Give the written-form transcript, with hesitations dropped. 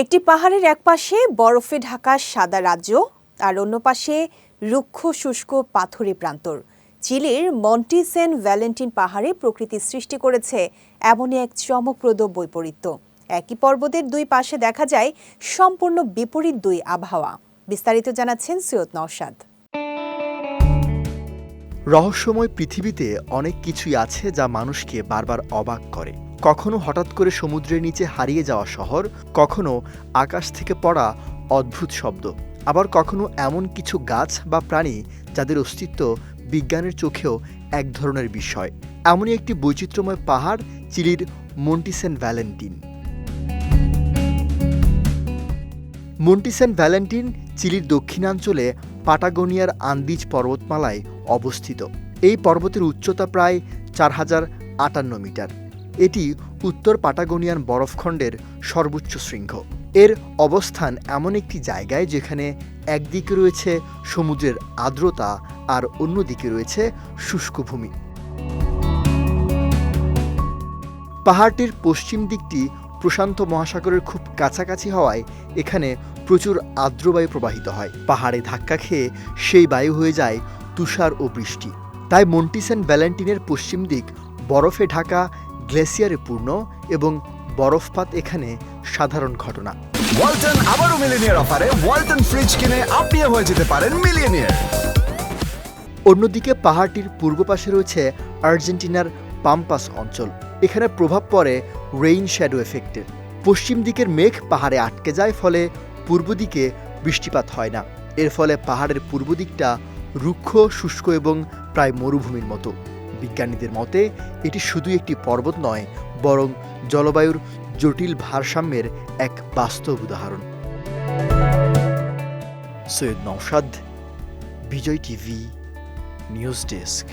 একটি পাহাড়ের একপাশে বরফে ঢাকা সাদা রাজ্য আর অন্য পাশে রুক্ষ শুষ্ক পাথুরে প্রান্তর। চিলির মন্টি সেন্ট ভ্যালেন্টিন পাহাড়ে প্রকৃতি সৃষ্টি করেছে এমনই এক চমকপ্রদ বৈপরীত্য। একই পর্বতের দুই পাশে দেখা যায় সম্পূর্ণ বিপরীত দুই আবহাওয়া। বিস্তারিত জানাচ্ছেন সৈয়দ নওশাদ। রহস্যময় পৃথিবীতে অনেক কিছুই আছে যা মানুষকে বারবার অবাক করে। কখনো হঠাৎ করে সমুদ্রের নিচে হারিয়ে যাওয়া শহর, কখনো আকাশ থেকে পড়া অদ্ভুত শব্দ, আবার কখনো এমন কিছু গাছ বা প্রাণী যাদের অস্তিত্ব বিজ্ঞানের চোখেও এক ধরনের বিস্ময়। এমনই একটি বৈচিত্র্যময় পাহাড় চিলির Monte San Valentin. Monte San Valentin চিলির দক্ষিণাঞ্চলে পাটাগোনিয়ার আন্দিজ পর্বতমালায় অবস্থিত। এই পর্বতের উচ্চতা প্রায় 4058 মিটার। এটি উত্তর পাটাগোনিয়ান বরফখণ্ডের সর্বোচ্চ শৃঙ্গ। এর অবস্থান এমন একটি জায়গায় যেখানে একদিকে রয়েছে সমুদ্রের আর্দ্রতা আর অন্যদিকে রয়েছে শুষ্ক ভূমি। পাহাড়টির পশ্চিম দিকটি প্রশান্ত মহাসাগরের খুব কাছাকাছি হওয়ায় এখানে প্রচুর আর্দ্র বায়ু প্রবাহিত হয়। পাহাড়ে ধাক্কা খেয়ে সেই বায়ু হয়ে যায় তুষার ও বৃষ্টি। তাই মন্টি সেন্ট ভ্যালেন্টিনের পশ্চিম দিক বরফে ঢাকা, গ্লেসিয়ারে পূর্ণ এবং বরফপাত এখানে সাধারণ ঘটনা। ওয়ালটন আবারও মিলিয়নিয়ার অফারে ওয়ালটন ফ্রিজ কিনে আপনিও হয়ে যেতে পারেন মিলিয়নিয়ার। অন্যদিকে পাহাড়টির পূর্ব পাশে রয়েছে আর্জেন্টিনার পাম্পাস অঞ্চল। এখানে প্রভাব পড়ে রেইন শ্যাডো এফেক্টের। পশ্চিম দিকের মেঘ পাহাড়ে আটকে যায়, ফলে পূর্ব দিকে বৃষ্টিপাত হয় না। এর ফলে পাহাড়ের পূর্ব দিকটা রুক্ষ, শুষ্ক এবং প্রায় মরুভূমির মতো। বিজ্ঞানীদের মতে এটি শুধু একটি পর্বত নয়, বরং জলবায়ুর জটিল ভারসাম্যের এক বাস্তব উদাহরণ। সৈয়দ নওশাদ, বিজয় টিভি, নিউজ ডেস্ক।